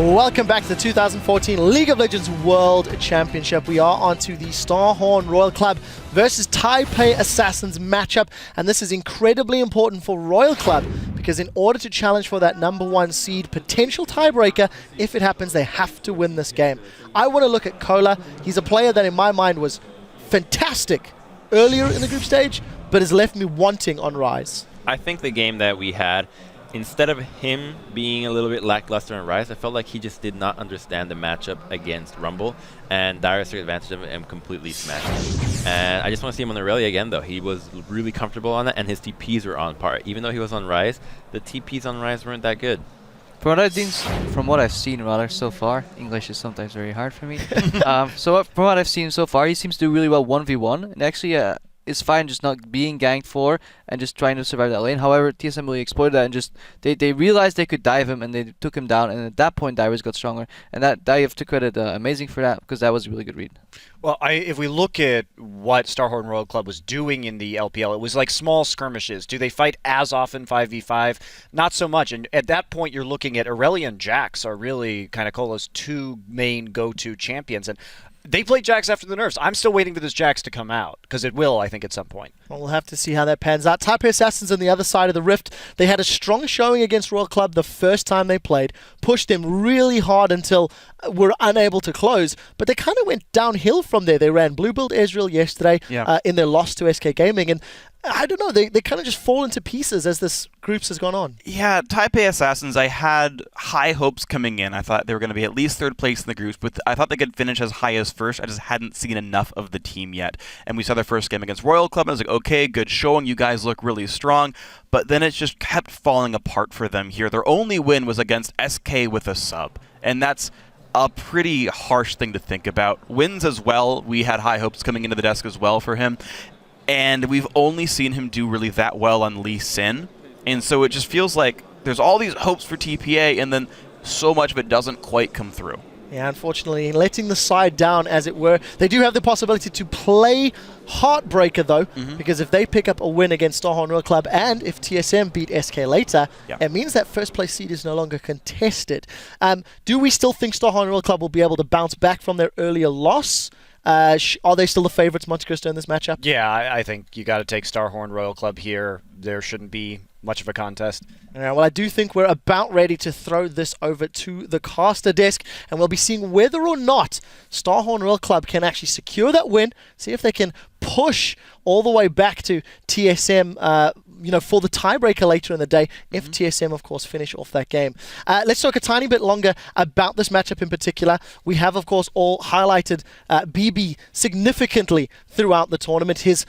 Welcome back to the 2014 League of Legends World Championship. We are onto the Starhorn Royal Club versus Taipei Assassins matchup, and this is incredibly important for Royal Club because in order to challenge for that #1 seed potential tiebreaker, if it happens, they have to win this game. I want to look at Kola. He's a player that in my mind was fantastic earlier in the group stage, but has left me wanting on Rise. I think the game that we had, instead of him being a little bit lackluster on Rise, I felt like he just did not understand the matchup against Rumble, and Darius took advantage of it and completely smashed him. And I just want to see him on the Aurelia again, though. He was really comfortable on it, and his TPs were on par. Even though he was on Rise, the TPs on Rise weren't that good. From what I've seen rather so far, English is sometimes very hard for me. From what I've seen so far, he seems to do really well 1v1, and actually it's fine just not being ganked for and just trying to survive that lane. However, TSM really exploited that and just they realized they could dive him and they took him down, and at that point Darius got stronger, and that I have to credit amazing for that because that was a really good read. Well, if we look at what Starhorn Royal Club was doing in the LPL, it was like small skirmishes. Do they fight as often 5v5? Not so much. And at that point, you're looking at Aurelia and Jax are really kind of Cola's two main go-to champions. And they played Jax after the nerfs. I'm still waiting for this Jax to come out, because it will, I think, at some point. Well, we'll have to see how that pans out. Taipei Assassins on the other side of the rift. They had a strong showing against Royal Club the first time they played, pushed them really hard until were unable to close, but they kind of went downhill from there. They ran Blue Build Ezreal yesterday in their loss to SK Gaming, and I don't know, they kind of just fall into pieces as this groups has gone on. Yeah, Taipei Assassins, I had high hopes coming in. I thought they were going to be at least third place in the groups, but I thought they could finish as high as first. I just hadn't seen enough of the team yet. And we saw their first game against Royal Club, and I was like, okay, good showing. You guys look really strong. But then it just kept falling apart for them here. Their only win was against SK with a sub, and that's a pretty harsh thing to think about. Wins as well. We had high hopes coming into the desk as well for him. And we've only seen him do really that well on Lee Sin. And so it just feels like there's all these hopes for TPA, and then so much of it doesn't quite come through. Yeah, unfortunately, letting the side down, as it were. They do have the possibility to play Heartbreaker, though, because if they pick up a win against Starhorn Royal Club, and if TSM beat SK later, it means that first place seed is no longer contested. Do we still think Starhorn Royal Club will be able to bounce back from their earlier loss? Are they still the favorites, Monte Cristo, in this matchup? Yeah, I think you got to take Starhorn Royal Club here. There shouldn't be much of a contest. Well, I do think we're about ready to throw this over to the caster desk, and we'll be seeing whether or not Starhorn Royal Club can actually secure that win, see if they can push all the way back to TSM for the tiebreaker later in the day, if TSM, of course, finish off that game. Let's talk a tiny bit longer about this matchup in particular. We have, of course, all highlighted BB significantly throughout the tournament. His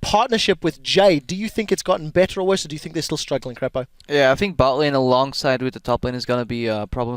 partnership with Jay, do you think it's gotten better or worse, or do you think they're still struggling, Crepo? Yeah, I think bot lane alongside with the top lane is going to be a problem.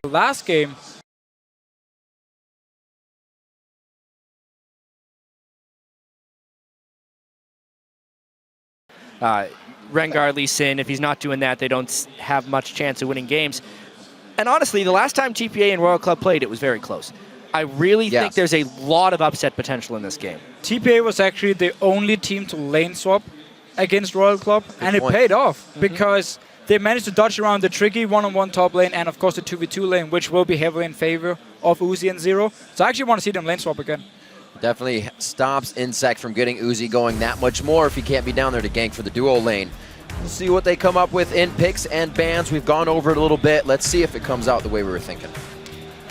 The last game, Rengar, Lee Sin, if he's not doing that, they don't have much chance of winning games. And honestly, the last time TPA and Royal Club played, it was very close. I really Yes. think there's a lot of upset potential in this game. TPA was actually the only team to lane swap against Royal Club, and point. it paid off because they managed to dodge around the tricky one-on-one top lane and, of course, the 2v2 lane, which will be heavily in favor of Uzi and Zero. So I actually want to see them lane swap again. Definitely stops Insect from getting Uzi going that much more if he can't be down there to gank for the duo lane. We'll see what they come up with in picks and bans. We've gone over it a little bit. Let's see if it comes out the way we were thinking.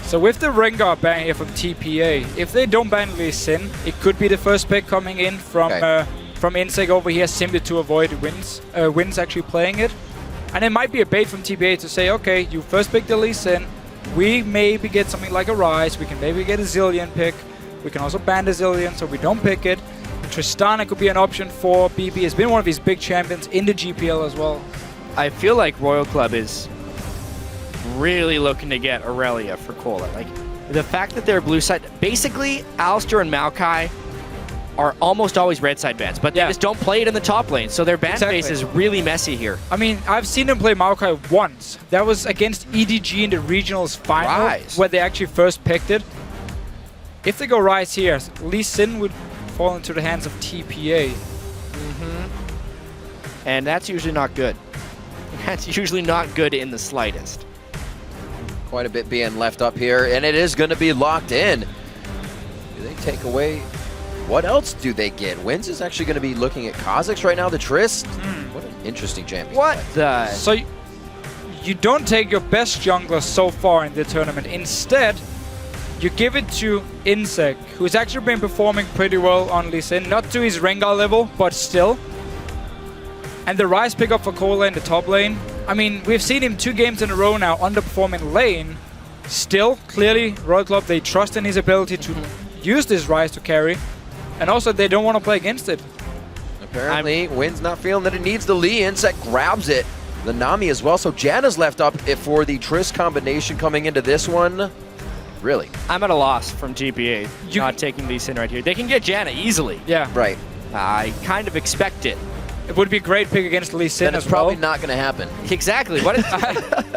So with the Rengar ban here from TPA, if they don't ban Lee Sin, it could be the first pick coming in from Insect over here simply to avoid wins actually playing it. And it might be a bait from TPA to say, okay, you first pick the Lee Sin, we maybe get something like a Rise, we can maybe get a Zillion pick, we can also ban the Zillion so we don't pick it. Tristana could be an option for BB. It's been one of his big champions in the GPL as well. I feel like Royal Club is really looking to get Aurelia for Cola. Like, the fact that they're blue side, basically, Alistair and Maokai are almost always red side bans, but they just don't play it in the top lane, so their ban base is really messy here. I mean, I've seen them play Maokai once. That was against EDG in the regionals final, where they actually first picked it. If they go Rise here, Lee Sin would fall into the hands of TPA. And that's usually not good. That's usually not good in the slightest. Quite a bit being left up here, and it is going to be locked in. Do they take away? What else do they get? Wins is actually going to be looking at Kha'Zix right now, the Trist. What an interesting champion. What the? So you don't take your best jungler so far in the tournament. Instead, you give it to Insect, who's actually been performing pretty well on Lee Sin. Not to his Rengar level, but still. And the Rise pickup for Cola in the top lane. I mean, we've seen him 2 games in a row now underperforming lane. Still, clearly, Royal Club, they trust in his ability to use this Rise to carry. And also, they don't want to play against it. Apparently, Win's not feeling that it needs the Lee. Insect grabs it. The Nami as well. So Janna's left up for the Trist combination coming into this one. Really? I'm at a loss from GPA not taking Lee Sin right here. They can get Janna easily. Yeah. Right. I kind of expect it. It would be a great pick against Lee Sin Then as it's probably well. not going to happen. Exactly. What is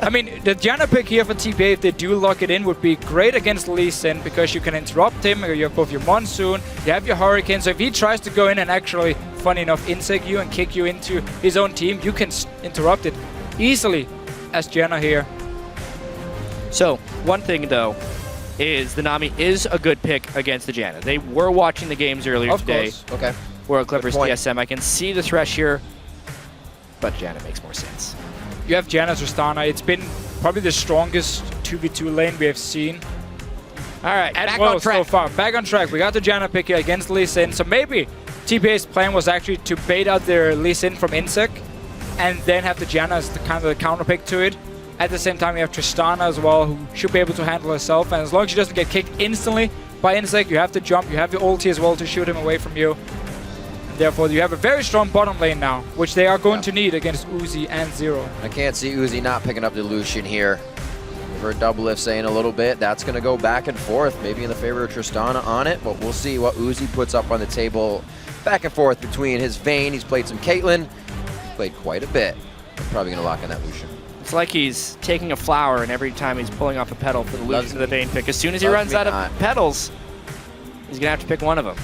I mean, the Janna pick here for TPA, if they do lock it in, would be great against Lee Sin because you can interrupt him. You have both your Monsoon, you have your Hurricane. So if he tries to go in and actually, funny enough, insect you and kick you into his own team, you can interrupt it easily as Janna here. So, one thing though, is the Nami is a good pick against the Janna. They were watching the games earlier today. Of course. Okay. World Clippers point. TSM. I can see the Thresh here, but Janna makes more sense. You have Janna Tristana. It's been probably the strongest 2v2 lane we have seen. All right, And back well, on track. so far. Back on track. We got the Janna pick here against Lee Sin. So maybe TPA's plan was actually to bait out their Lee Sin from Insect and then have the Janna as the kind of the counter pick to it. At the same time, you have Tristana as well, who should be able to handle herself. And as long as she doesn't get kicked instantly by Insect, you have to jump. You have your ulti as well to shoot him away from you. Therefore, you have a very strong bottom lane now, which they are going to need against Uzi and Zero. I can't see Uzi not picking up the Lucian here. We've heard Double Lift saying a little bit. That's going to go back and forth, maybe in the favor of Tristana on it, but we'll see what Uzi puts up on the table. Back and forth between his Vayne. He's played some Caitlyn. He's played quite a bit. Probably going to lock in that Lucian. It's like he's taking a flower, and every time he's pulling off a petal for the Loves Lucian of the me. Vayne pick. As soon as he Loves runs me out not. of petals, he's going to have to pick one of them.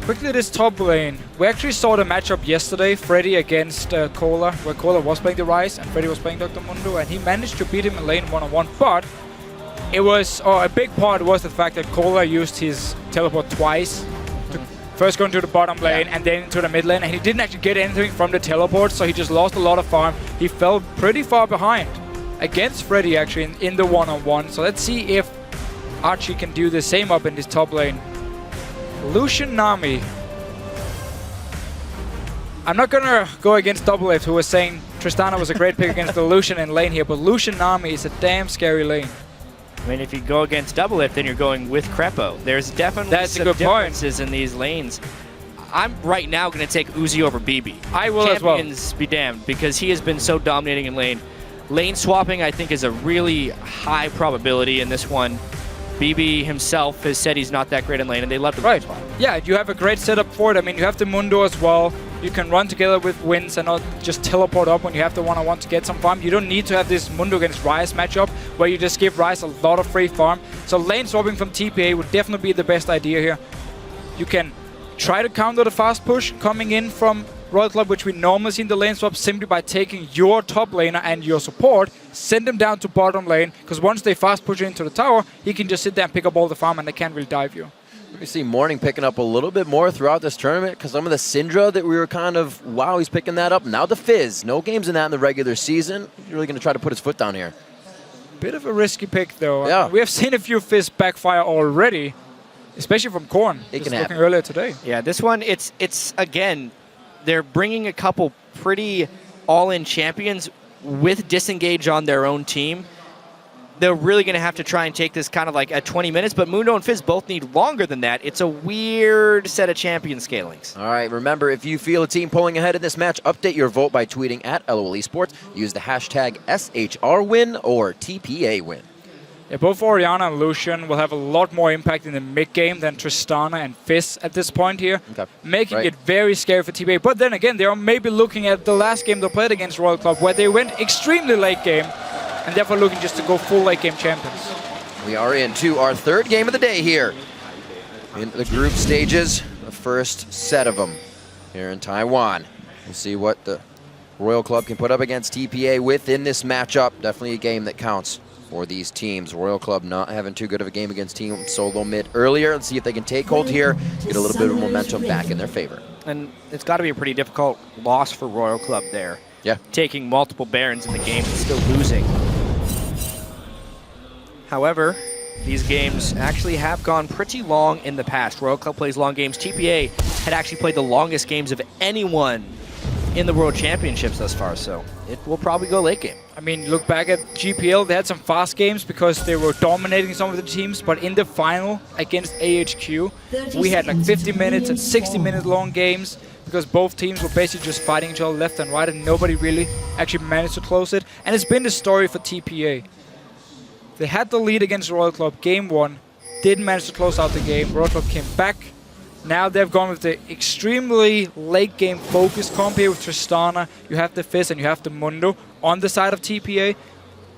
Quickly, this top lane. We actually saw the matchup yesterday, Freddy against Cola, where Cola was playing the Rise and Freddy was playing Dr. Mundo, and he managed to beat him in lane one-on-one. But it was, a big part was the fact that Cola used his teleport twice. First going to the bottom lane and then to the mid lane, and he didn't actually get anything from the teleport, so he just lost a lot of farm. He fell pretty far behind against Freddy actually in the one-on-one. So let's see if Archie can do the same up in this top lane. Lucian Nami. I'm not gonna go against Double Lift, who was saying Tristana was a great pick against the Lucian in lane here, but Lucian Nami is a damn scary lane. I mean, if you go against Double Lift, then you're going with Crepo. There's definitely some differences in these lanes. I'm right now going to take Uzi over BB. I will as well. Champions be damned, because he has been so dominating in lane. Lane swapping, I think, is a really high probability in this one. BB himself has said he's not that great in lane, and they love to swap. Yeah, you have a great setup for it. I mean, you have the Mundo as well. You can run together with Wins and not just teleport up when you have the one-on-one to get some farm. You don't need to have this Mundo against Ryze matchup where you just give Ryze a lot of free farm. So lane swapping from TPA would definitely be the best idea here. You can try to counter the fast push coming in from Royal Club, which we normally see in the lane swap, simply by taking your top laner and your support, send them down to bottom lane, because once they fast push into the tower, he can just sit there and pick up all the farm and they can't really dive you. We see Morning picking up a little bit more throughout this tournament because some of the Syndra that we were kind of, wow, he's picking that up. Now the Fizz. No games in that in the regular season. He's really going to try to put his foot down here. Bit of a risky pick, though. Yeah. We have seen a few Fizz backfire already, especially from Korn. It can looking happen. earlier today. Yeah, this one, it's again, they're bringing a couple pretty all-in champions with disengage on their own team. They're really going to have to try and take this kind of like at 20 minutes, but Mundo and Fizz both need longer than that. It's a weird set of champion scalings. All right, remember, if you feel a team pulling ahead in this match, update your vote by tweeting at LOL Esports. Use the hashtag SHR or TPA. Yeah, both Orianna and Lucian will have a lot more impact in the mid-game than Tristana and Fizz at this point here, Okay. making Right. it very scary for TPA. But then again, they are maybe looking at the last game they played against Royal Club, where they went extremely late game, and therefore looking just to go full late game champions. We are into our third game of the day here in the group stages, the first set of them here in Taiwan. We'll see what the Royal Club can put up against TPA within this matchup. Definitely a game that counts for these teams. Royal Club not having too good of a game against Team Solo Mid earlier. Let's see if they can take hold here, get a little bit of momentum back in their favor. And it's got to be a pretty difficult loss for Royal Club there. Yeah. Taking multiple Barons in the game and still losing. However, these games actually have gone pretty long in the past. Royal Club plays long games. TPA had actually played the longest games of anyone in the World Championships thus far, so it will probably go late game. I mean, look back at GPL, they had some fast games because they were dominating some of the teams, but in the final against AHQ, we had like 50 minutes and 60-minute long games because both teams were basically just fighting each other left and right, and nobody really actually managed to close it. And it's been the story for TPA. They had the lead against Royal Club game 1, didn't manage to close out the game. Royal Club came back. Now they've gone with the extremely late game focused comp here with Tristana. You have the Fizz and you have the Mundo on the side of TPA.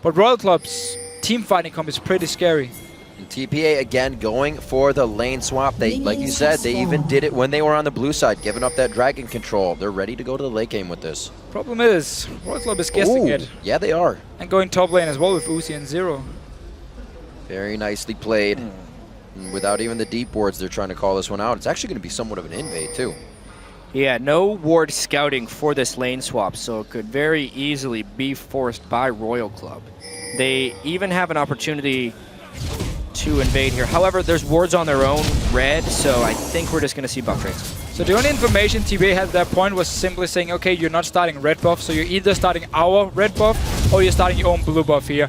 But Royal Club's team fighting comp is pretty scary. And TPA again going for the lane swap. They, like you said, they even did it when they were on the blue side, giving up that dragon control. They're ready to go to the late game with this. Problem is, Royal Club is guessing Ooh, it. yeah, they are. And going top lane as well with Uzi and Zero. Very nicely played. And without even the deep wards, they're trying to call this one out. It's actually going to be somewhat of an invade, too. Yeah, no ward scouting for this lane swap, so it could very easily be forced by Royal Club. They even have an opportunity to invade here. However, there's wards on their own red, so I think we're just going to see buff trades. So the only information TPA had at that point was simply saying, okay, you're not starting red buff, so you're either starting our red buff or you're starting your own blue buff here.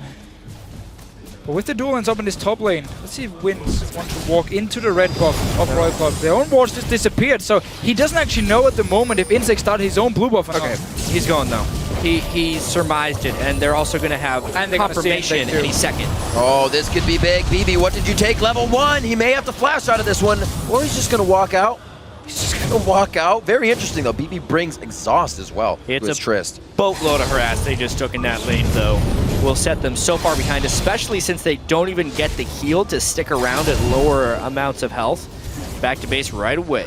But with the dual lands up in this top lane, let's see if Wins wants to walk into the red buff of Royal Club. Their own wards just disappeared, so he doesn't actually know at the moment if Insect started his own blue buff or Okay, not. he's going though. He surmised it, and they're also going to have And they're gonna see confirmation Insect too. any second. Oh, this could be big. BB, what did you take? Level 1. He may have to flash out of this one, or he's just going to walk out. He's just going to walk out. Very interesting, though. BB brings exhaust as well It's to his a Trist. Boatload of harass they just took in that lane, though, will set them so far behind, especially since they don't even get the heal to stick around at lower amounts of health. Back to base right away.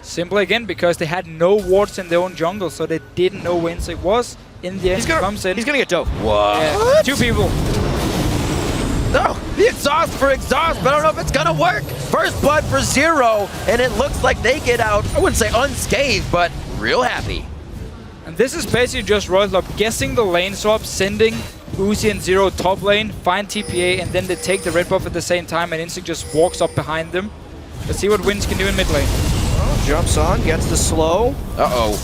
Simply again because they had no wards in their own jungle, so they didn't know where Insect was. In the end, he comes in. He's going to get dove. Yeah, 2 people. No, the exhaust for exhaust, but I don't know if it's going to work. First blood for Zero, and it looks like they get out, I wouldn't say unscathed, but real happy. And this is basically just Royal Club guessing the lane swap, sending Uzi and Zero top lane, find TPA, and then they take the red buff at the same time, and Instinct just walks up behind them. Let's see what Wins can do in mid lane. Well, jumps on, gets the slow. Uh-oh.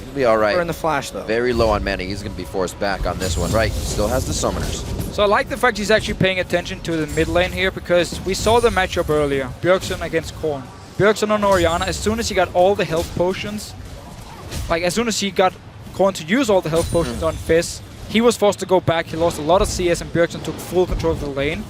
He'll be all We're in right. the flash, though. Very low on mana. He's going to be forced back on this one. Right, still has the summoners. So I like the fact he's actually paying attention to the mid lane here, because we saw the matchup earlier. Bjergsen against Korn. Bjergsen on Orianna, as soon as he got all the health potions, like as soon as he got Korn to use all the health potions on Fizz, he was forced to go back. He lost a lot of CS and Bjergsen took full control of the lane.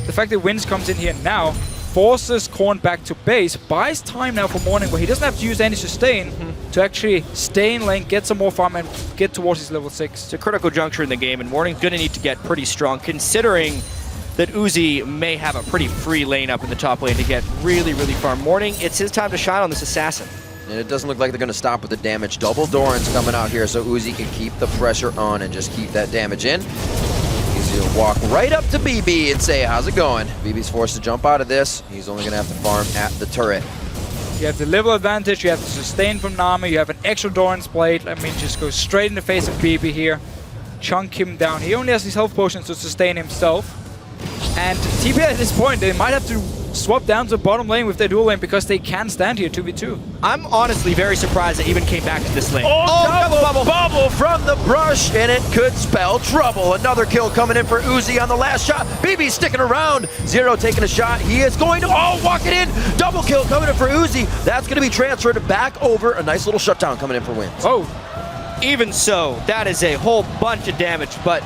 The fact that Wins comes in here now, forces Korn back to base, buys time now for Morning where he doesn't have to use any sustain to actually stay in lane, get some more farm, and get towards his level 6. It's a critical juncture in the game, and Morning's going to need to get pretty strong, considering that Uzi may have a pretty free lane up in the top lane to get really, really far. Morning, it's his time to shine on this assassin. And it doesn't look like they're going to stop with the damage. Double Doran's coming out here, so Uzi can keep the pressure on and just keep that damage in. He's going to walk right up to BB and say, how's it going? BB's forced to jump out of this. He's only going to have to farm at the turret. You have the level advantage, you have the sustain from Nami, you have an extra Doran's Blade. I mean, just go straight in the face of BB here. Chunk him down. He only has his health potions to sustain himself. And TPA at this point, they might have to swap down to bottom lane with their dual lane because they can stand here 2v2. I'm honestly very surprised they even came back to this lane. Oh, bubble from the brush, and it could spell trouble. Another kill coming in for Uzi on the last shot. BB sticking around. Zero taking a shot. He is going to, walk it in. Double kill coming in for Uzi. That's going to be transferred back over. A nice little shutdown coming in for wins. Oh, even so, that is a whole bunch of damage, but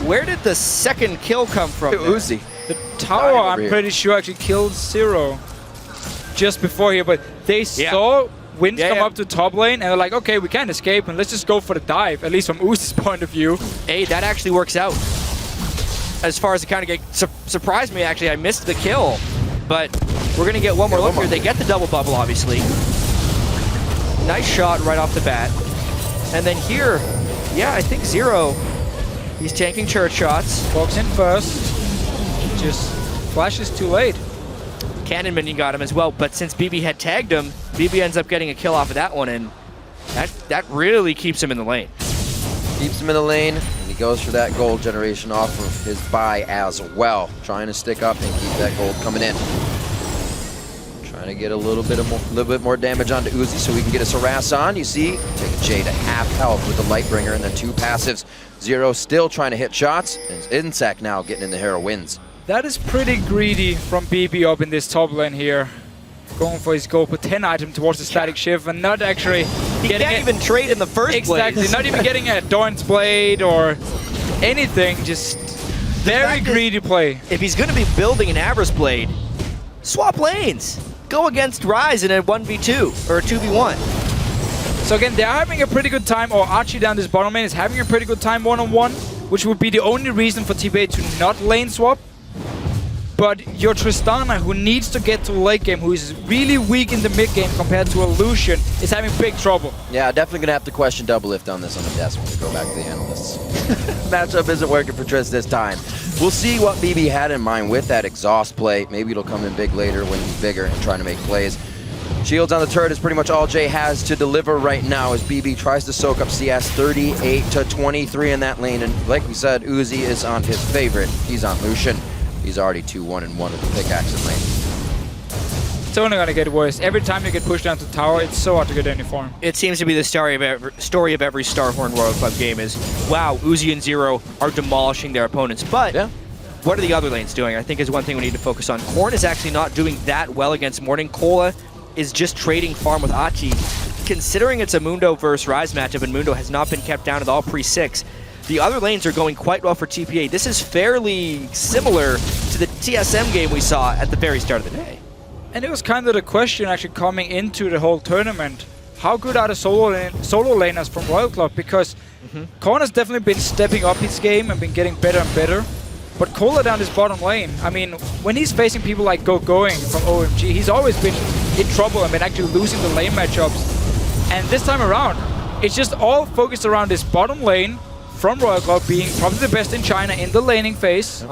where did the second kill come from? Uzi. The tower, I'm pretty sure, actually killed Zero just before here, but they saw Winds come up to top lane, and they're like, okay, we can't escape, and let's just go for the dive, at least from Uzi's point of view. Hey, that actually works out. As far as the counter game, surprised me, actually. I missed the kill, but we're going to get one more look here. They get the double bubble, obviously. Nice shot right off the bat. And then here, I think Zero, he's tanking turret shots. Walks in first. Just flashes too late. Cannon minion got him as well, but since BB had tagged him, BB ends up getting a kill off of that one, and that really keeps him in the lane. Keeps him in the lane, and he goes for that gold generation off of his buy as well. Trying to stick up and keep that gold coming in. Trying to get a little bit more damage onto Uzi so we can get his harass on. You see, taking Jay to half health with the Lightbringer and then 2 passives. Zero still trying to hit shots, and Insect now getting in the Hero wins. That is pretty greedy from BB up in this top lane here. Going for his gold, put 10 item towards the static shift and not actually he getting can't even trade in the first place. Exactly, not even getting a Doran's Blade or anything, just very greedy play. If he's going to be building an Avarice Blade, swap lanes. Go against Ryze in a 1v2 or a 2v1. So again, they're having a pretty good time, or Archie down this bottom lane is having a pretty good time one-on-one, which would be the only reason for TPA to not lane swap. But your Tristana, who needs to get to late game, who is really weak in the mid game compared to a Lucian, is having big trouble. Yeah, definitely going to have to question double lift on this on the desk when we go back to the analysts. Matchup isn't working for Trist this time. We'll see what BB had in mind with that exhaust play. Maybe it'll come in big later when he's bigger and trying to make plays. Shields on the turret is pretty much all Jay has to deliver right now as BB tries to soak up CS 38-23 in that lane. And like we said, Uzi is on his favorite. He's on Lucian. He's already 2-1-1 with the pickaxe in lane. It's only going to get worse. Every time you get pushed down to tower, it's so hard to get any farm. It seems to be the story of every Starhorn Royal Club game is, wow, Uzi and Zero are demolishing their opponents. But what are the other lanes doing? I think is one thing we need to focus on. Korn is actually not doing that well against Morning. Cola is just trading farm with Achi. Considering it's a Mundo versus Ryze matchup and Mundo has not been kept down at all pre-6, the other lanes are going quite well for TPA. This is fairly similar to the TSM game we saw at the very start of the day. And it was kind of the question actually coming into the whole tournament. How good are the solo laners from Royal Club? Because Korn has definitely been stepping up his game and been getting better and better. But Cola down his bottom lane, I mean, when he's facing people like Going from OMG, he's always been in trouble and been actually losing the lane matchups. And this time around, it's just all focused around this bottom lane from Royal Club being probably the best in China in the laning phase.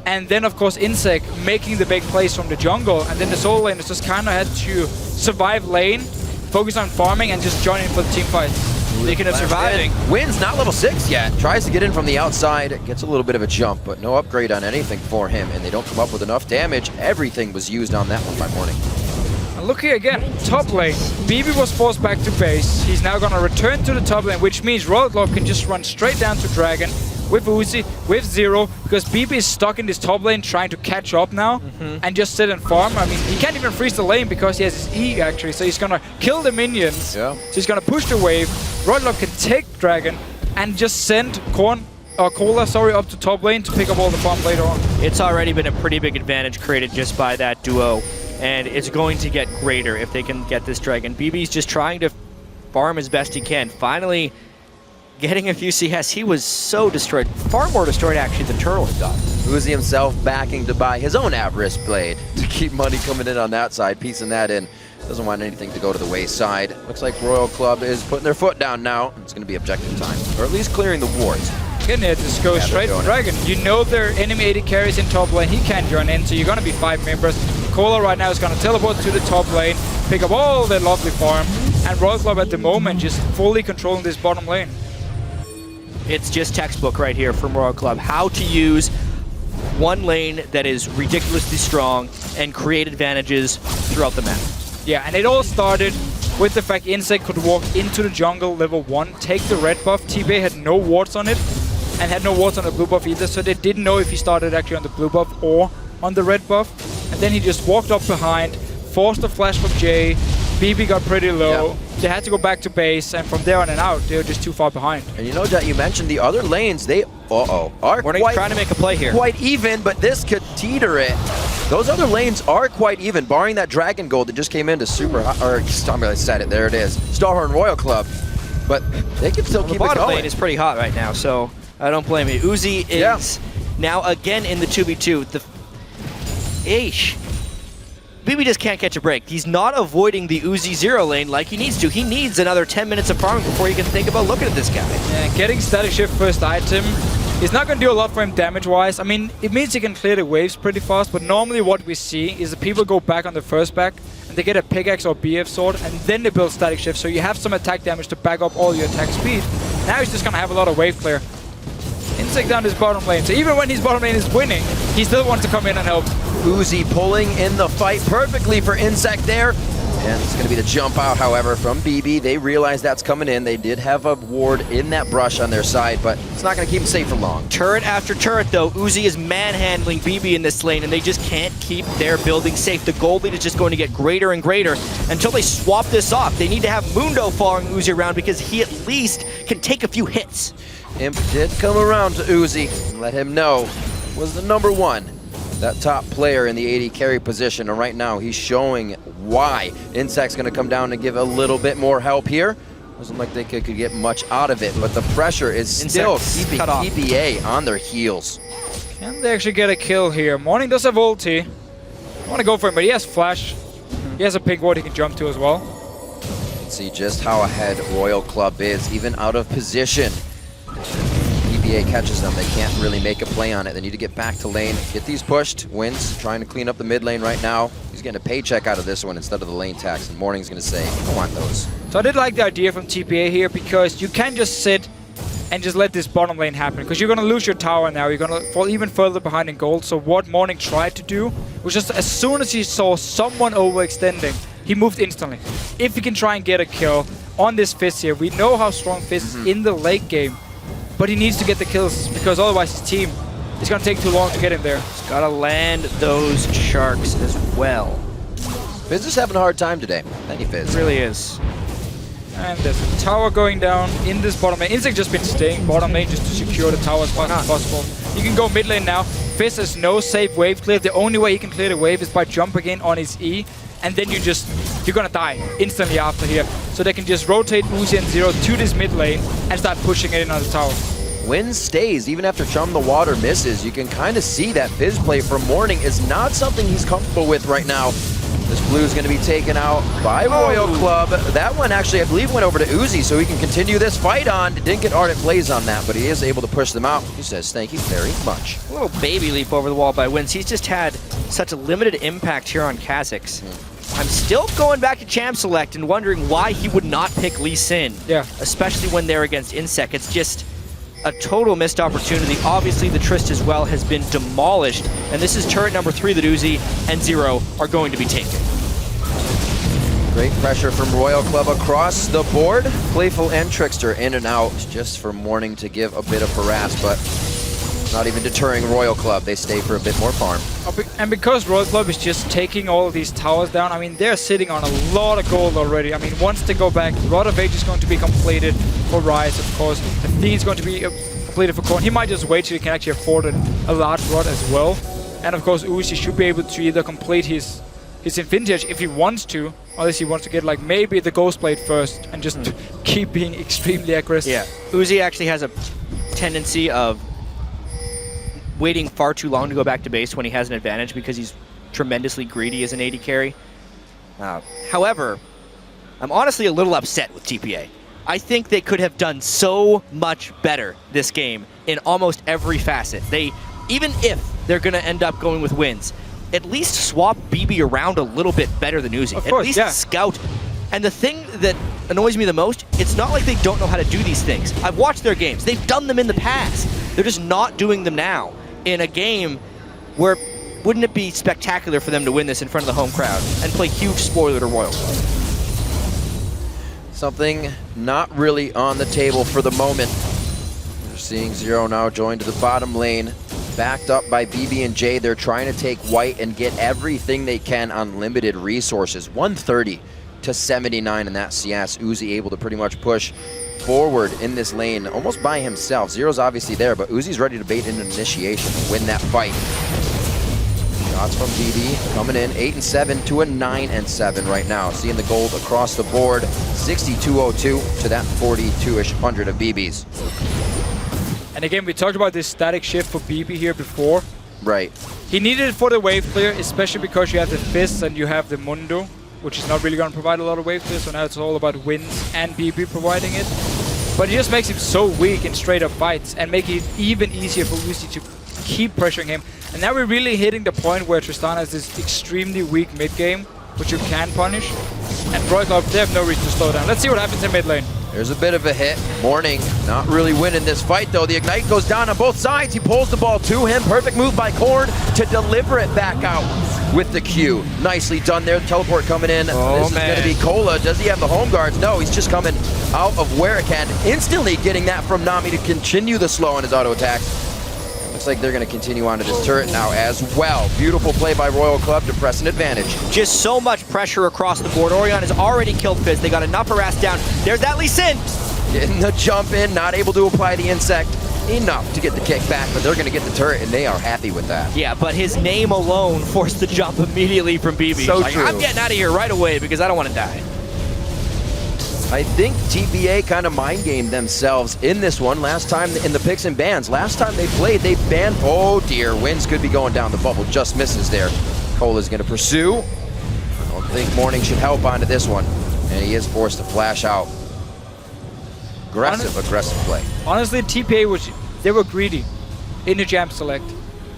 And then, of course, Insect making the big plays from the jungle. And then the solo laners just kind of had to survive lane, focus on farming, and just join in for the team fight. Speaking of surviving. Wins not level 6 yet. Tries to get in from the outside. Gets a little bit of a jump, but no upgrade on anything for him. And they don't come up with enough damage. Everything was used on that one by Morning. And look here again, top lane. BB was forced back to base. He's now going to return to the top lane, which means Royal Club can just run straight down to Dragon with Uzi, with Zero, because BB is stuck in this top lane trying to catch up now and just sit and farm. I mean, he can't even freeze the lane because he has his E actually, so he's going to kill the minions. So he's going to push the wave. Royal Club can take Dragon and just send Korn Cola, sorry, up to top lane to pick up all the farm later on. It's already been a pretty big advantage created just by that duo, and it's going to get greater if they can get this dragon. BB's just trying to farm as best he can. Finally getting a few CS. He was so destroyed, far more destroyed actually than Turtle had got. Uzi himself backing to buy his own Avarice Blade to keep money coming in on that side, piecing that in. Doesn't want anything to go to the wayside. Looks like Royal Club is putting their foot down now. It's going to be objective time, or at least clearing the wards. Getting it, just go straight for Dragon. You know their enemy AD carries in top lane. He can't join in, so you're going to be 5 members. Cola right now is going to teleport to the top lane, pick up all their lovely farm, and Royal Club at the moment just fully controlling this bottom lane. It's just textbook right here from Royal Club. How to use one lane that is ridiculously strong and create advantages throughout the map. Yeah, and it all started with the fact Insect could walk into the jungle level 1, take the red buff. TPA had no wards on it, and had no wards on the blue buff either, so they didn't know if he started actually on the blue buff or on the red buff. And then he just walked up behind, forced a flash from Jay. BB got pretty low. Yeah. They had to go back to base, and from there on and out, they were just too far behind. And you know, Jet, you mentioned the other lanes. They are quite, trying to make a play here. Quite even, but this could teeter it. Those other lanes are quite even, barring that Dragon Gold that just came into Super, or I said it, there it is, Starhorn Royal Club. But they can still keep it going. The bottom lane is pretty hot right now, so I don't blame you. Uzi is now again in the 2v2. BB just can't catch a break. He's not avoiding the Uzi 0 lane like he needs to. He needs another 10 minutes of farming before he can think about looking at this guy. Yeah, getting Static Shift first item is not going to do a lot for him damage-wise. I mean, it means he can clear the waves pretty fast, but normally what we see is that people go back on the first back, and they get a pickaxe or BF sword, and then they build Static Shift, so you have some attack damage to back up all your attack speed. Now he's just going to have a lot of wave clear. Insect down his bottom lane, so even when his bottom lane is winning, he still wants to come in and help. Uzi pulling in the fight perfectly for Insect there. And it's going to be the jump out, however, from BB. They realize that's coming in. They did have a ward in that brush on their side, but it's not going to keep them safe for long. Turret after turret, though. Uzi is manhandling BB in this lane, and they just can't keep their building safe. The gold lead is just going to get greater and greater until they swap this off. They need to have Mundo following Uzi around because he at least can take a few hits. Imp did come around to Uzi and let him know was the #1. That top player in the AD carry position, and right now he's showing why. Insect's going to come down and give a little bit more help here. Doesn't look like they could get much out of it, but the pressure is still keeping TPA on their heels. Can they actually get a kill here? Morning does have ulti. I want to go for him, but he has flash. He has a pink ward he can jump to as well. Let's see just how ahead Royal Club is, even out of position. TPA catches them. They can't really make a play on it. They need to get back to lane, get these pushed. Wins trying to clean up the mid lane right now. He's getting a paycheck out of this one instead of the lane tax, and Morning's going to say, I don't want those. So I did like the idea from TPA here, because you can't just sit and just let this bottom lane happen, because you're going to lose your tower now. You're going to fall even further behind in gold. So what Morning tried to do was just as soon as he saw someone overextending, he moved instantly. If he can try and get a kill on this Fizz here, we know how strong Fizz is in the late game. But he needs to get the kills, because otherwise his team is going to take too long to get him there. He's got to land those sharks as well. Fizz is having a hard time today. Any Fizz. It really is. And there's a tower going down in this bottom lane. Insect just been staying bottom lane just to secure the tower as much as possible. You can go mid lane now. Fizz has no safe wave clear. The only way he can clear the wave is by jumping in on his E. And then you're gonna die instantly after here. So they can just rotate Uzi and Zero to this mid lane and start pushing it in on the tower. Win stays, even after Chum the Water misses. You can kind of see that Fizz play from Morning is not something he's comfortable with right now. This blue is going to be taken out by Royal Club. That one actually, I believe, went over to Uzi, so he can continue this fight on. Didn't get Ardent Blaze on that, but he is able to push them out. He says, thank you very much. A little baby leap over the wall by Wins. He's just had such a limited impact here on Kha'Zix. I'm still going back to Champ Select and wondering why he would not pick Lee Sin. Yeah. Especially when they're against Insect. It's just a total missed opportunity. Obviously, the Trist as well has been demolished, and this is turret number 3 that Uzi and Zero are going to be taking. Great pressure from Royal Club across the board. Playful and Trickster in and out, just for Morning to give a bit of harass, but not even deterring Royal Club. They stay for a bit more farm. And because Royal Club is just taking all of these towers down, I mean, they're sitting on a lot of gold already. I mean, once they go back, Rod of Age is going to be completed. for Rise, of course. The Fiend's going to be completed for Korn. He might just wait till he can actually afford a large rod as well. And of course, Uzi should be able to either complete his Infinity Edge if he wants to, unless he wants to get like maybe the Ghost Blade first and just keep being extremely aggressive. Yeah, Uzi actually has a tendency of waiting far too long to go back to base when he has an advantage because he's tremendously greedy as an AD carry. However, I'm honestly a little upset with TPA. I think they could have done so much better this game in almost every facet. Even if they're going to end up going with wins, at least swap BB around a little bit better than Uzi. Of course, at least scout. And the thing that annoys me the most, it's not like they don't know how to do these things. I've watched their games. They've done them in the past. They're just not doing them now in a game where wouldn't it be spectacular for them to win this in front of the home crowd and play huge spoiler to Royal? Something not really on the table for the moment. We're seeing Zero now join to the bottom lane. Backed up by BB and J. They're trying to take white and get everything they can on limited resources. 130 to 79 in that CS. Uzi able to pretty much push forward in this lane almost by himself. Zero's obviously there, but Uzi's ready to bait into initiation and win that fight. Shots from BB coming in 8-7 to a 9-7 right now. Seeing the gold across the board, 62.02 to that 42-ish hundred of BB's. And again, we talked about this static shift for BB here before. Right. He needed it for the wave clear, especially because you have the Fist and you have the Mundo, which is not really going to provide a lot of wave clear, so now it's all about wins and BB providing it. But it just makes him so weak in straight up fights and make it even easier for Uzi to keep pressuring him. And now we're really hitting the point where Tristana has this extremely weak mid game, which you can punish. And Royal Club, they have no reason to slow down. Let's see what happens in mid lane. There's a bit of a hit. Morning not really winning this fight though. The Ignite goes down on both sides. He pulls the ball to him. Perfect move by Korn to deliver it back out with the Q. Nicely done there. Teleport coming in. This is going to be Cola. Does he have the home guards? No, he's just coming out of where it can. Instantly getting that from Nami to continue the slow on his auto attack. Looks like they're going to continue onto this turret now as well. Beautiful play by Royal Club to press an advantage. Just so much pressure across the board. Orion has already killed Fizz. They got an upper ass down. There's that Lee Sin. Getting the jump in, not able to apply the insect. Enough to get the kick back, but they're going to get the turret, and they are happy with that. Yeah, but his name alone forced the jump immediately from BB. So like, true. I'm getting out of here right away because I don't want to die. I think TPA kind of mind gamed themselves in this one. Last time in the picks and bans, last time they played, they banned. Oh dear, Wins could be going down the bubble. Just misses there. Cola's going to pursue. I don't think Morning should help onto this one, and he is forced to flash out. Aggressive play. Honestly, TPA they were greedy in the jam select.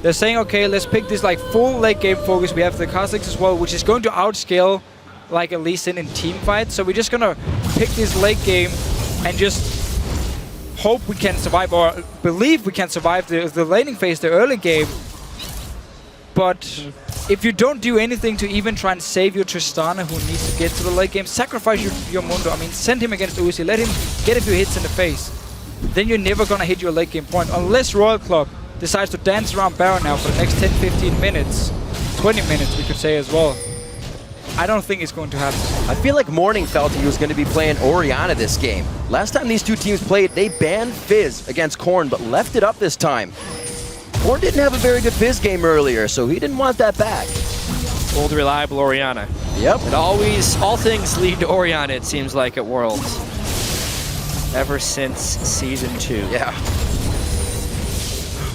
They're saying, okay, let's pick this like full late game focus. We have the Kha'Zix as well, which is going to outscale like a Lee Sin in team fights. So we're just gonna pick this late game and just hope we can survive, or believe we can survive the laning phase, the early game. But if you don't do anything to even try and save your Tristana, who needs to get to the late game, sacrifice your Mundo. I mean, send him against Uzi, let him get a few hits in the face. Then you're never gonna hit your late game point, unless Royal Club decides to dance around Baron now for the next 10-15 minutes, 20 minutes we could say as well. I don't think it's going to happen. I feel like Morning felt he was going to be playing Orianna this game. Last time these two teams played, they banned Fizz against Korn, but left it up this time. Korn didn't have a very good Fizz game earlier, so he didn't want that back. Old reliable Orianna. Yep. And always, all things lead to Orianna, it seems like, at Worlds. Ever since Season 2. Yeah.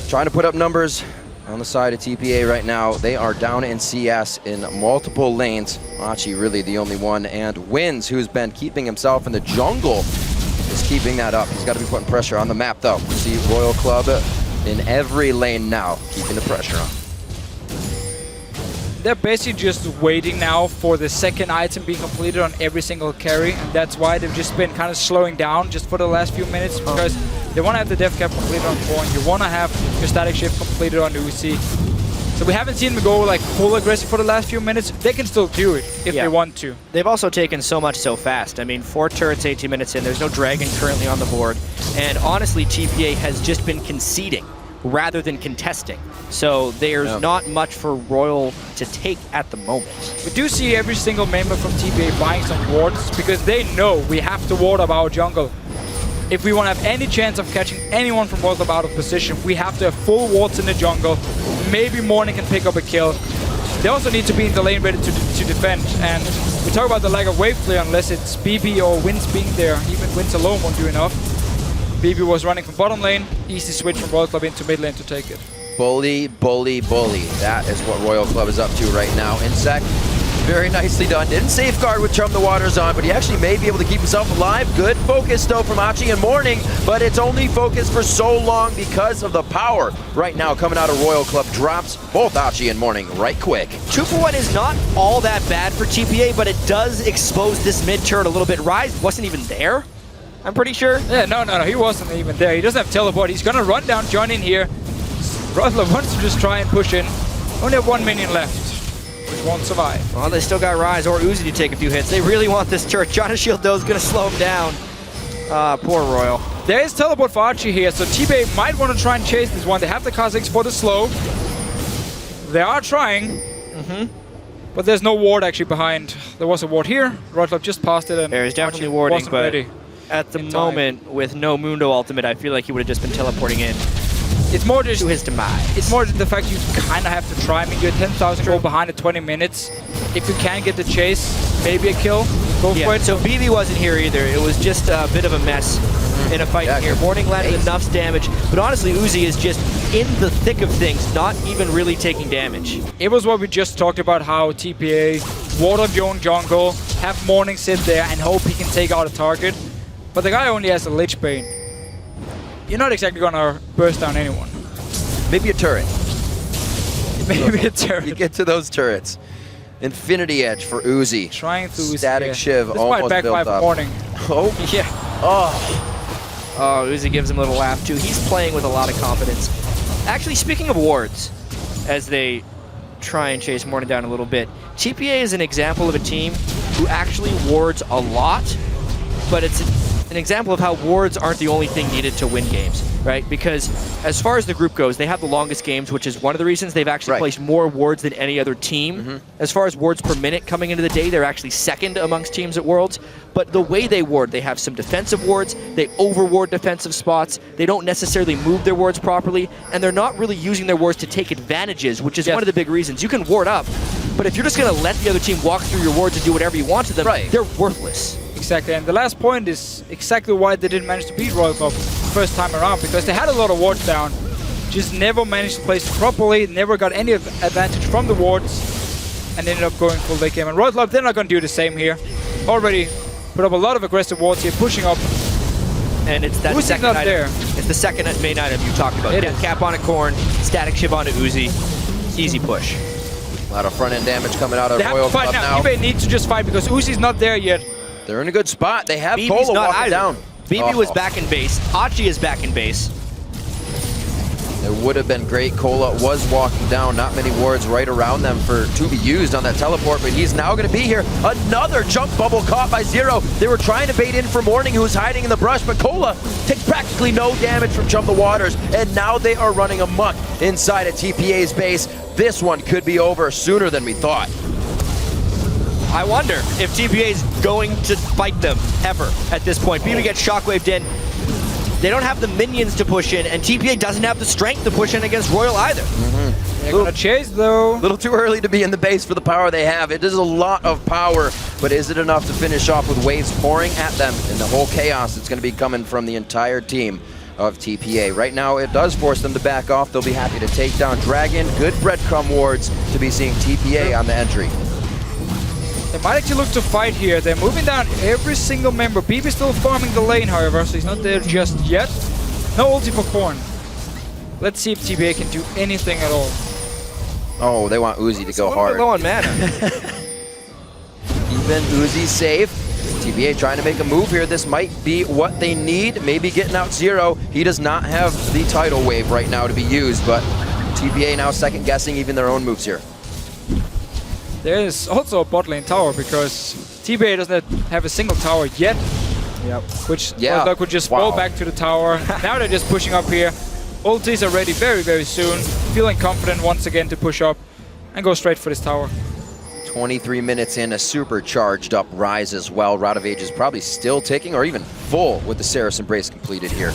Trying to put up numbers on the side of TPA right now. They are down in CS in multiple lanes. Machi really the only one, and Wins, who's been keeping himself in the jungle, is keeping that up. He's got to be putting pressure on the map, though. See Royal Club in every lane now, keeping the pressure on. They're basically just waiting now for the second item being completed on every single carry, and that's why they've just been kind of slowing down just for the last few minutes, because they want to have the death cap completed on Korn, you want to have your static shift completed on Uzi. So we haven't seen them go like full aggressive for the last few minutes. They can still do it if they want to. They've also taken so much so fast. I mean, 4 turrets, 18 minutes in. There's no Dragon currently on the board. And honestly, TPA has just been conceding rather than contesting. So there's not much for Royal to take at the moment. We do see every single member from TPA buying some wards because they know we have to ward up our jungle. if we want to have any chance of catching anyone from Royal Club out of position, we have to have full wards in the jungle. Maybe Morning can pick up a kill. They also need to be in the lane ready to defend. And we talk about the lack of wave clear unless it's BB or Wins being there. Even Wins alone won't do enough. BB was running from bottom lane. Easy switch from Royal Club into mid lane to take it. Bully, bully, bully. That is what Royal Club is up to right now. Insec, very nicely done. Didn't safeguard with Chum the Waters on, but he actually may be able to keep himself alive. Good focus, though, from Achi and Morning, but it's only focused for so long because of the power right now coming out of Royal Club. Drops both Achi and Morning right quick. 2-for-1 is not all that bad for TPA, but it does expose this mid turret a little bit. Rise wasn't even there, I'm pretty sure. Yeah, no, he wasn't even there. He doesn't have teleport. He's gonna run down, join in here. Royal Club wants to just try and push in. Only have 1 minion left. Which won't survive. Well, they still got Rise or Uzi to take a few hits. They really want this turret. John Shield, though, is going to slow him down. Poor Royal. There is teleport for Archie here, so TPA might want to try and chase this one. They have the Kha'Zix for the slow. They are trying. But there's no ward actually behind. There was a ward here. Royal Club just passed it. And there is definitely Archie warding, wasn't but ready at the moment, with no Mundo ultimate, I feel like he would have just been teleporting in. It's more just to his demise. It's more the fact you kind of have to try. I mean, you're 10,000 gold behind at 20 minutes. If you can get the chase, maybe a kill, go for it. So BB wasn't here either. It was just a bit of a mess in a fight here. Morning landed enough damage, but honestly, Uzi is just in the thick of things, not even really taking damage. It was what we just talked about, how TPA ward up your own jungle, have Morning sit there and hope he can take out a target. But the guy only has a Lich Bane. You're not exactly gonna burst down anyone. Maybe a turret. Maybe a turret. You get to those turrets. Infinity Edge for Uzi. Trying to Static Shiv this almost might backfire built up. for Morning. Oh. Yeah. Oh, Uzi gives him a little laugh too. He's playing with a lot of confidence. Actually, speaking of wards, as they try and chase Morning down a little bit, TPA is an example of a team who actually wards a lot, but it's an example of how wards aren't the only thing needed to win games, right? Because as far as the group goes, they have the longest games, which is one of the reasons they've actually placed more wards than any other team. As far as wards per minute coming into the day, they're actually second amongst teams at Worlds. But the way they ward, they have some defensive wards, they overward defensive spots, they don't necessarily move their wards properly, and they're not really using their wards to take advantages, which is one of the big reasons. You can ward up, but if you're just going to let the other team walk through your wards and do whatever you want to them, they're worthless. Exactly, and the last point is exactly why they didn't manage to beat Royal Club first time around, because they had a lot of wards down, just never managed to place it properly, never got any advantage from the wards, and ended up going full late game. And Royal Club, they're not going to do the same here. Already put up a lot of aggressive wards here, pushing up. And it's that second not item. there. It's the second main item you talked about. Death Cap on a Corn, Static Shiv on a Uzi. Easy push. A lot of front-end damage coming out of They have Royal to fight Club now. eBay needs to just fight because Uzi's not there yet. They're in a good spot. They have BB's Cola not walking either. down. BB was back in base. Achi is back in base. It would have been great. Cola was walking down. Not many wards right around them to be used on that teleport, but he's now going to be here. Another jump bubble caught by Zero. They were trying to bait in for Morning, who was hiding in the brush, but Cola takes practically no damage from Jump the Waters, and now they are running amok inside of TPA's base. This one could be over sooner than we thought. I wonder if TPA is going to fight them ever at this point. BB gets shockwaved in. They don't have the minions to push in, and TPA doesn't have the strength to push in against Royal either. They're gonna chase though. A little too early to be in the base for the power they have. It is a lot of power, but is it enough to finish off with waves pouring at them and the whole chaos that's going to be coming from the entire team of TPA? Right now, it does force them to back off. They'll be happy to take down Dragon. Good breadcrumb wards to be seeing TPA on the entry. They might actually look to fight here. They're moving down every single member. BB still farming the lane, however, so he's not there just yet. No ulti for Korn. Let's see if TPA can do anything at all. Oh, they want Uzi to go hard. Low on mana. Even Uzi safe. TPA trying to make a move here. This might be what they need. Maybe getting out Zero. He does not have the tidal wave right now to be used, but TPA now second guessing even their own moves here. There is also a bot lane tower because TPA doesn't have a single tower yet. Yep. Which Royal could just fall back to the tower. Now they're just pushing up here. Ultis are ready very, very soon. Feeling confident once again to push up and go straight for this tower. 23 minutes in, a super charged up Rise as well. Radovage is probably still ticking or even full with the Saracen Brace completed here.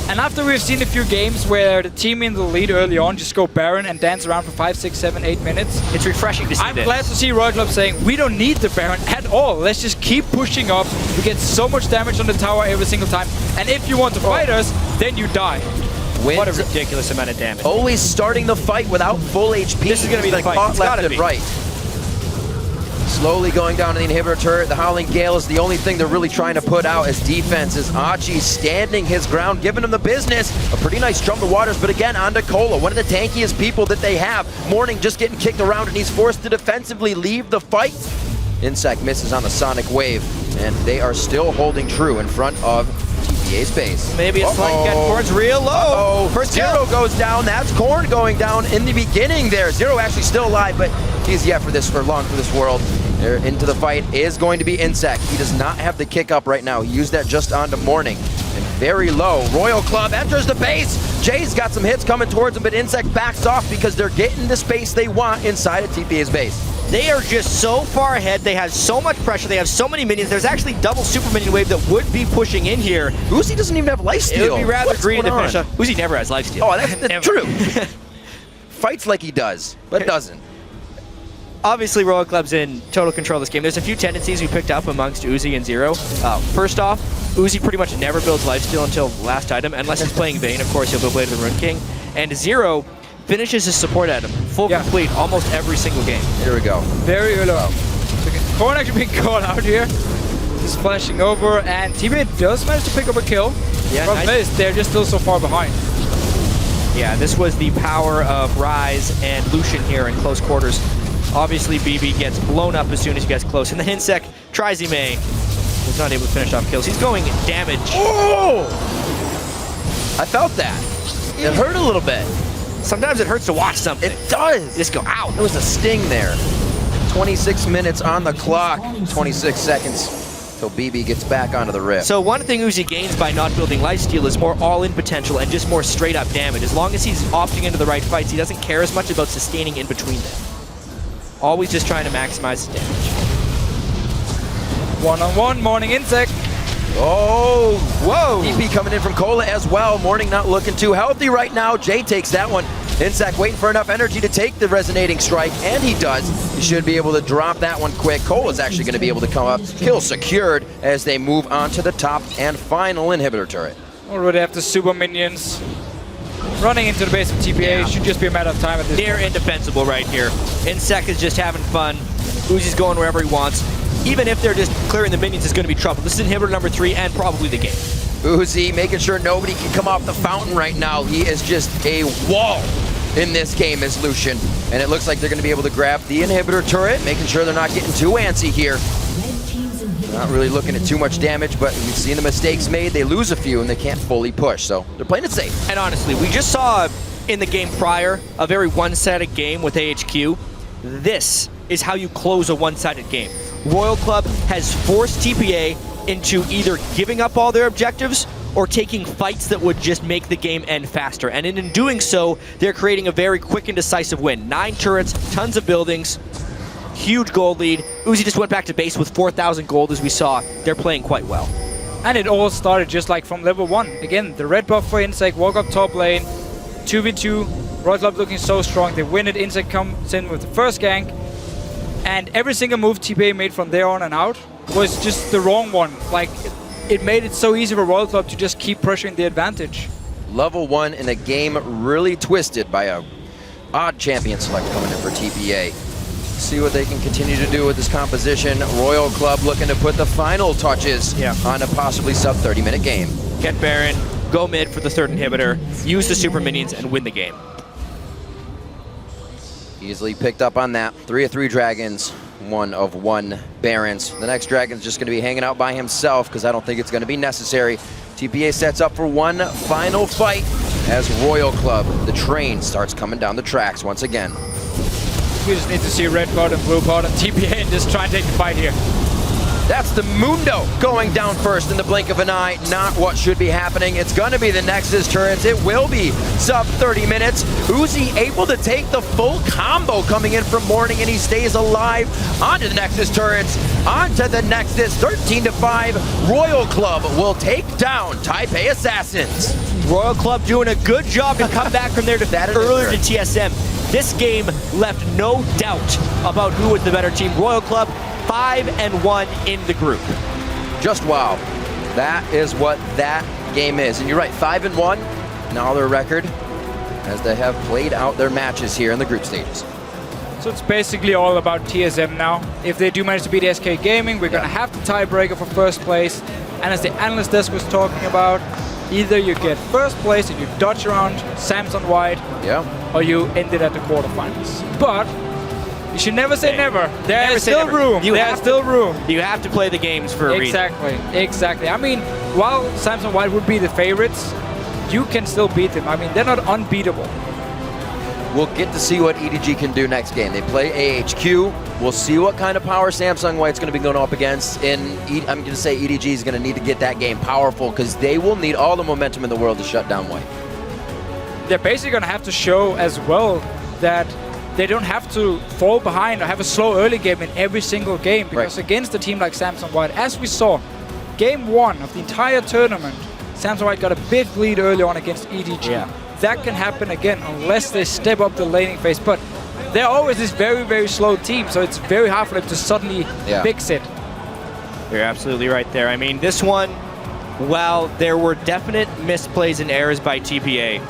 And after we've seen a few games where the team in the lead early on just go Baron and dance around for 5, 6, 7, 8 minutes, It's refreshing to see I'm this. glad to see Royal Club saying, we don't need the Baron at all. Let's just keep pushing up. We get so much damage on the tower every single time. And if you want to fight us, then you die. What a Wins ridiculous amount of damage. always starting the fight without full HP. This is gonna be the fight. Caught It's left gotta and be. right. Slowly going down to the inhibitor turret. The Howling Gale is the only thing they're really trying to put out as defense. As Achi standing his ground, giving him the business. A pretty nice drum to waters, but again, onto Cola, one of the tankiest people that they have. Morning just getting kicked around, and he's forced to defensively leave the fight. Insect misses on the Sonic Wave, and they are still holding true in front of TPA's base. Maybe a slight get towards real low. First Zero goes down. That's Korn going down in the beginning there. Zero actually still alive, but he's yet for long for this world. There into the fight is going to be Insect. He does not have the kick up right now. He used that just onto Morning. And very low. Royal Club enters the base. Jay's got some hits coming towards him, but Insect backs off because they're getting the space they want inside of TPA's base. They are just so far ahead. They have so much pressure. They have so many minions. There's actually double super minion wave that would be pushing in here. Uzi doesn't even have lifesteal. It would be rather What's greedy to going finish on? up. Uzi never has lifesteal. Oh, that's true. Fights like he does, but doesn't. Obviously, Royal Club's in total control of this game. There's a few tendencies we picked up amongst Uzi and Zero. First off, Uzi pretty much never builds lifesteal until last item, unless he's playing Vayne. Of course, he'll build Blade of the Rune King. And Zero finishes his support item full complete almost every single game. Here we go. Very early on. Korn actually being caught out here. Just flashing over, and TPA does manage to pick up a kill. Yeah, Problem nice. is, they're just still so far behind. Yeah, this was the power of Rise and Lucian here in close quarters. Obviously, BB gets blown up as soon as he gets close, and the Insect tries he may. Was not able to finish off kills. He's going damage. Oh! I felt that. It hurt a little bit. Sometimes it hurts to watch something. It does. You just go, ow. There was a sting there. 26 minutes on the clock. 26 seconds till BB gets back onto the rift. So one thing Uzi gains by not building lifesteal is more all-in potential and just more straight-up damage. As long as he's opting into the right fights, he doesn't care as much about sustaining in between them. Always just trying to maximize his damage. One-on-one, Morning Insect. Oh, whoa. TP coming in from Cola as well. Morning not looking too healthy right now. Jay takes that one. Insect waiting for enough energy to take the resonating strike, and he does. He should be able to drop that one quick. Cola's actually going to be able to come up. Kill secured as they move on to the top and final inhibitor turret. Already have the super minions running into the base of TPA. Yeah. Should just be a matter of time at this Near point. indefensible right here. Insect is just having fun. Uzi's going wherever he wants. Even if they're just clearing the minions, it's going to be trouble. This is inhibitor number 3 and probably the game. Uzi making sure nobody can come off the fountain right now. He is just a wall in this game as Lucian. And it looks like they're going to be able to grab the inhibitor turret, making sure they're not getting too antsy here. Not really looking at too much damage, but we've seen the mistakes made. They lose a few and they can't fully push, so they're playing it safe. And honestly, we just saw in the game prior a very one-sided game with AHQ. This is how you close a one-sided game. Royal Club has forced TPA into either giving up all their objectives or taking fights that would just make the game end faster. And in doing so, they're creating a very quick and decisive win. 9 turrets, tons of buildings, huge gold lead. Uzi just went back to base with 4,000 gold, as we saw. They're playing quite well. And it all started just like from level 1. Again, the red buff for Insect, walk up top lane, 2v2, Royal Club looking so strong. They win it, Insect comes in with the first gank, and every single move TPA made from there on and out was just the wrong one. Like, it made it so easy for Royal Club to just keep pressuring the advantage. Level 1 in a game really twisted by a odd champion select coming in for TPA. See what they can continue to do with this composition. Royal Club looking to put the final touches on a possibly sub 30-minute game. Get Baron, go mid for the 3rd inhibitor, use the super minions, and win the game. Easily picked up on that. 3 of 3 dragons, 1 of 1 barons. The next dragon's just going to be hanging out by himself because I don't think it's going to be necessary. TPA sets up for one final fight as Royal Club, the train, starts coming down the tracks once again. We just need to see red pot and blue pot and TPA and just try and take the fight here. That's the Mundo going down first in the blink of an eye. Not what should be happening. It's going to be the Nexus turrets. It will be sub 30 minutes. Uzi able to take the full combo coming in from Morning, and he stays alive. Onto the Nexus turrets. Onto the Nexus. 13-5. Royal Club will take down Taipei Assassins. Royal Club doing a good job to come back from their defeat earlier to TSM. This game left no doubt about who was the better team. Royal Club 5-1 in the group. Just wow. That is what that game is. And you're right, 5-1, now their record, as they have played out their matches here in the group stages. So it's basically all about TSM now. If they do manage to beat SK Gaming, we're going to have the tiebreaker for first place. And as the analyst desk was talking about, either you get first place and you dodge around Samsung White, or you end it at the quarterfinals. But you should never say never. There's still room. There's still room. You have to play the games for a reason. Exactly. I mean, while Samsung White would be the favorites, you can still beat them. I mean, they're not unbeatable. We'll get to see what EDG can do next game. They play AHQ. We'll see what kind of power Samsung White's going to be going up against. And I'm going to say EDG is going to need to get that game powerful because they will need all the momentum in the world to shut down White. They're basically going to have to show as well that they don't have to fall behind or have a slow early game in every single game. Because against a team like Samsung White, as we saw, game 1 of the entire tournament, Samsung White got a big lead early on against EDG. Yeah. That can happen again unless they step up the laning phase. But they're always this very, very slow team, so it's very hard for them to suddenly fix it. You're absolutely right there. I mean, this one, while there were definite misplays and errors by TPA,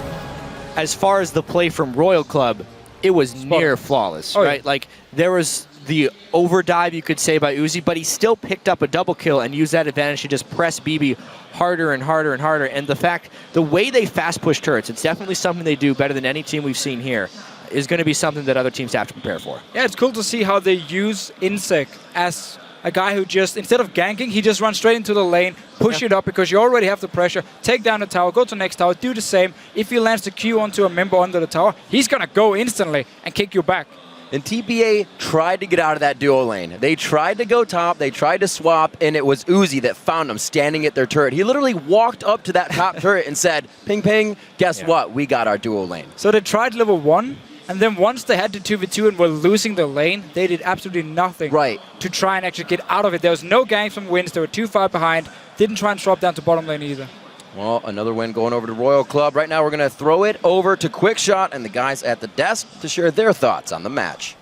as far as the play from Royal Club, it was near flawless, right? Like, there was the overdive, you could say, by Uzi, but he still picked up a double kill and used that advantage to just press BB harder and harder and harder. And the way they fast push turrets, it's definitely something they do better than any team we've seen here, is going to be something that other teams have to prepare for. Yeah, it's cool to see how they use Insec as a guy who just, instead of ganking, he just runs straight into the lane, push it up because you already have the pressure, take down the tower, go to the next tower, do the same. If he lands the Q onto a member under the tower, he's going to go instantly and kick you back. And TPA tried to get out of that duo lane. They tried to go top, they tried to swap, and it was Uzi that found them standing at their turret. He literally walked up to that top turret and said, ping, ping, guess what? We got our duo lane. So they tried level 1, and then once they had the 2v2 and were losing the lane, they did absolutely nothing to try and actually get out of it. There was no gangs from wins, they were too far behind, didn't try and swap down to bottom lane either. Well, another win going over to Royal Club. Right now we're going to throw it over to Quickshot and the guys at the desk to share their thoughts on the match.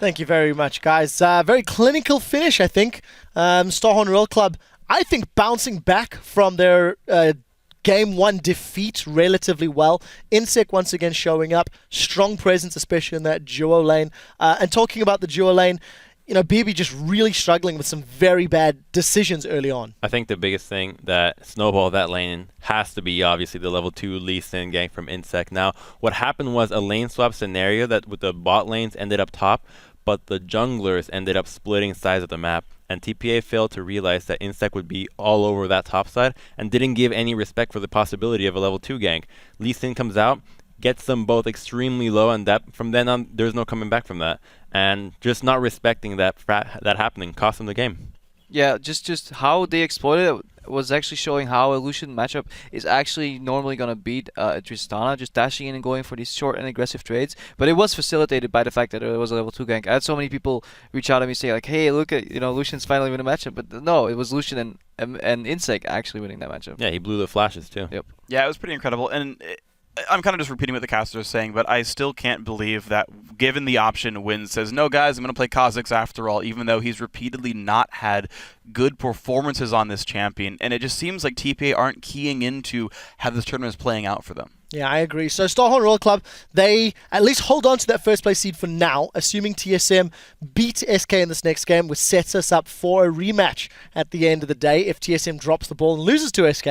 Thank you very much, guys. Very clinical finish, I think. Starhorn Royal Club, I think, bouncing back from their Game 1 defeat relatively well. Insec once again showing up. Strong presence, especially in that duo lane. And talking about the duo lane, you know, BB just really struggling with some very bad decisions early on. I think the biggest thing that snowballed that lane has to be obviously the level 2 Lee Sin gank from Insec. Now, what happened was a lane swap scenario that with the bot lanes ended up top, but the junglers ended up splitting sides of the map. And TPA failed to realize that Insec would be all over that top side and didn't give any respect for the possibility of a level 2 gank. Lee Sin comes out, gets them both extremely low, and that from then on, there's no coming back from that. And just not respecting that happening cost them the game. Yeah, just how they exploited it was actually showing how a Lucian matchup is actually normally going to beat Tristana, just dashing in and going for these short and aggressive trades. But it was facilitated by the fact that it was a level 2 gank. I had so many people reach out to me saying like, hey, look at, you know, Lucian's finally winning a matchup. But no, it was Lucian and Insec actually winning that matchup. Yeah, he blew the flashes too. Yep. Yeah, it was pretty incredible. And I'm kind of just repeating what the caster is saying, but I still can't believe that given the option, Win says, no, guys, I'm going to play Kha'Zix after all, even though he's repeatedly not had good performances on this champion. And it just seems like TPA aren't keying into how this tournament is playing out for them. Yeah, I agree. So Starhorn Royal Club, they at least hold on to that first place seed for now, assuming TSM beat SK in this next game, which sets us up for a rematch at the end of the day. If TSM drops the ball and loses to SK,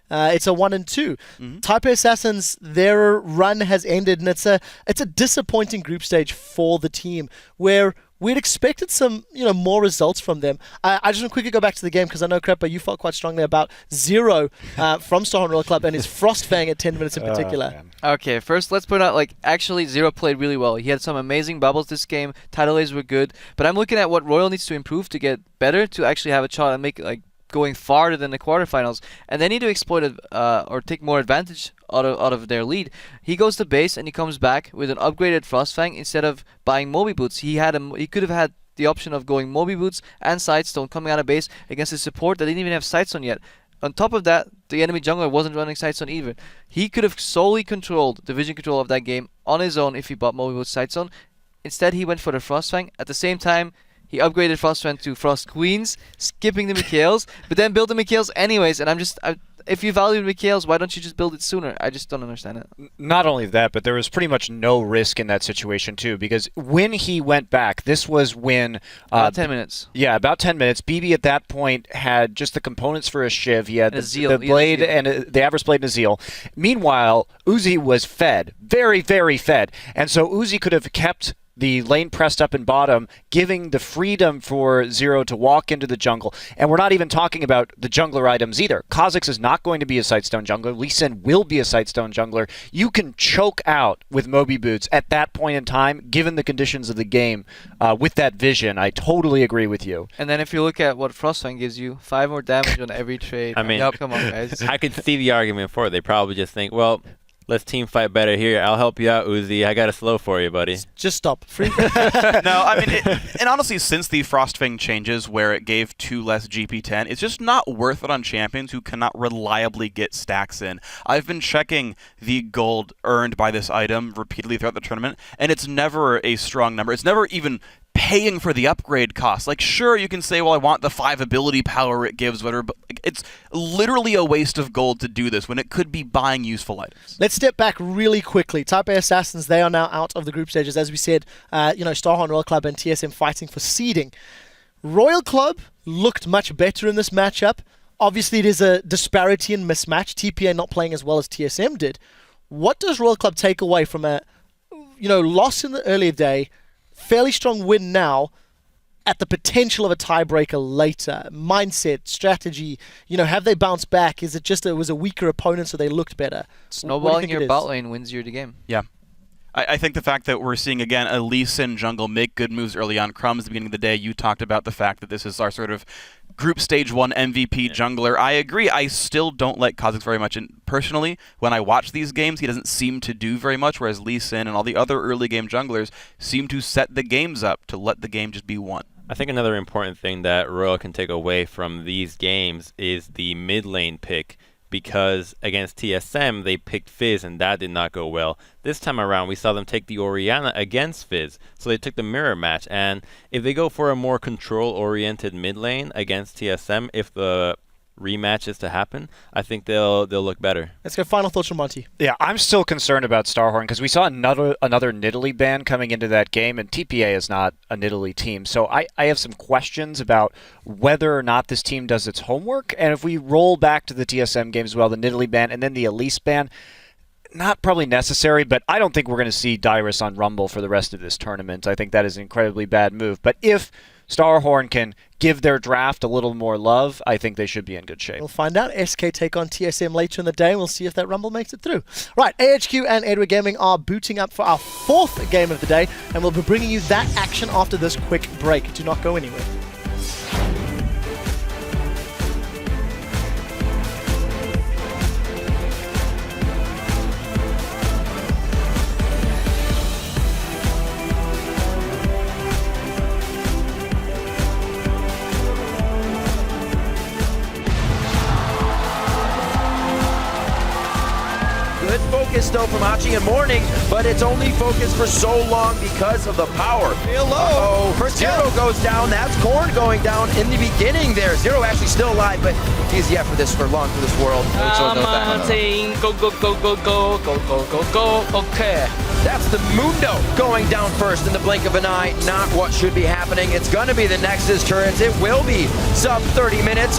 it's a 1-2. Taipei Assassins, their run has ended, and it's a disappointing group stage for the team, where we'd expected some, more results from them. I just want to quickly go back to the game because I know, Crepper, you felt quite strongly about Zero from Starhorn Royal Club and his Frostfang at 10 minutes in particular. Okay, first let's point out, actually Zero played really well. He had some amazing bubbles this game. Tidal A's were good. But I'm looking at what Royal needs to improve to get better to actually have a shot and make going farther than the quarterfinals. And they need to exploit it or take more advantage out of their lead. He goes to base and he comes back with an upgraded Frostfang instead of buying Moby Boots. He could have had the option of going Moby Boots and Sightstone coming out of base against his support that didn't even have Sightstone yet. On top of that, the enemy jungler wasn't running Sightstone either. He could have solely controlled the vision control of that game on his own if he bought Moby Boots Sightstone. Instead, he went for the Frostfang. At the same time, he upgraded Frostfang to Frost Queens, skipping the Mikhails, but then built the Mikhails anyways. And if you value Mikhails, why don't you just build it sooner? I just don't understand it. Not only that, but there was pretty much no risk in that situation too, because when he went back, this was when about 10 minutes. Yeah, about 10 minutes. BB at that point had just the components for a Shiv. He had the blade and the Avarice Blade and a Zeal. Meanwhile, Uzi was fed, very, very fed, and so Uzi could have kept the lane pressed up in bottom, giving the freedom for Zero to walk into the jungle. And we're not even talking about the jungler items either. Kha'Zix is not going to be a Sightstone jungler. Lee Sin will be a Sightstone jungler. You can choke out with Moby Boots at that point in time, given the conditions of the game, with that vision. I totally agree with you. And then if you look at what Frostfang gives you, 5 more damage on every trade. I mean, come on, guys. I could see the argument for it. They probably just think, well, let's team fight better here. I'll help you out, Uzi. I got a slow for you, buddy. Just stop. Free. No, I mean, and honestly, since the Frostfang changes where it gave 2 less GP10, it's just not worth it on champions who cannot reliably get stacks in. I've been checking the gold earned by this item repeatedly throughout the tournament, and it's never a strong number. It's never even paying for the upgrade cost. Sure, you can say, well, I want the 5 ability power it gives, whatever, but it's literally a waste of gold to do this when it could be buying useful items. Let's step back really quickly. Taipei Assassins, they are now out of the group stages. As we said, Starhorn Royal Club and TSM fighting for seeding. Royal Club looked much better in this matchup. Obviously, it is a disparity and mismatch. TPA not playing as well as TSM did. What does Royal Club take away from a loss in the earlier day, fairly strong win now, at the potential of a tiebreaker later? Mindset, strategy, have they bounced back? Is it just it was a weaker opponent so they looked better? Snowballing your bot lane wins you the game. Yeah. I think the fact that we're seeing, again, a Lee Sin jungle make good moves early on. Crumbs, at the beginning of the day, you talked about the fact that this is our sort of group stage 1 MVP jungler. I agree. I still don't like Kha'Zix very much. And personally, when I watch these games, he doesn't seem to do very much, whereas Lee Sin and all the other early game junglers seem to set the games up to let the game just be won. I think another important thing that Royal can take away from these games is the mid lane pick, because against TSM they picked Fizz and that did not go well. This time around we saw them take the Orianna against Fizz, so they took the mirror match, and if they go for a more control-oriented mid lane against TSM, if the rematch is to happen, I think they'll look better. Let's go final thoughts from Monty. Yeah, I'm still concerned about Starhorn because we saw another Nidalee ban coming into that game, and TPA is not a Nidalee team. So I have some questions about whether or not this team does its homework, and if we roll back to the TSM game as well, the Nidalee ban and then the Elise ban, not probably necessary, but I don't think we're going to see Dyrus on Rumble for the rest of this tournament. I think that is an incredibly bad move. But if Starhorn can give their draft a little more love, I think they should be in good shape. We'll find out. SK take on TSM later in the day, and we'll see if that Rumble makes it through. Right, AHQ and Edward Gaming are booting up for our 4th game of the day, and we'll be bringing you that action after this quick break. Do not go anywhere. Focus though from Hachi and Morning, but it's only focused for so long because of the power. Hello. First Zero goes down. That's Korn going down in the beginning there. Zero actually still alive, but he's yet for long for this world. Go, go, go, go, go, go, go, go, go. Okay. That's the Mundo going down first in the blink of an eye. Not what should be happening. It's going to be the Nexus turrets. It will be sub 30 minutes.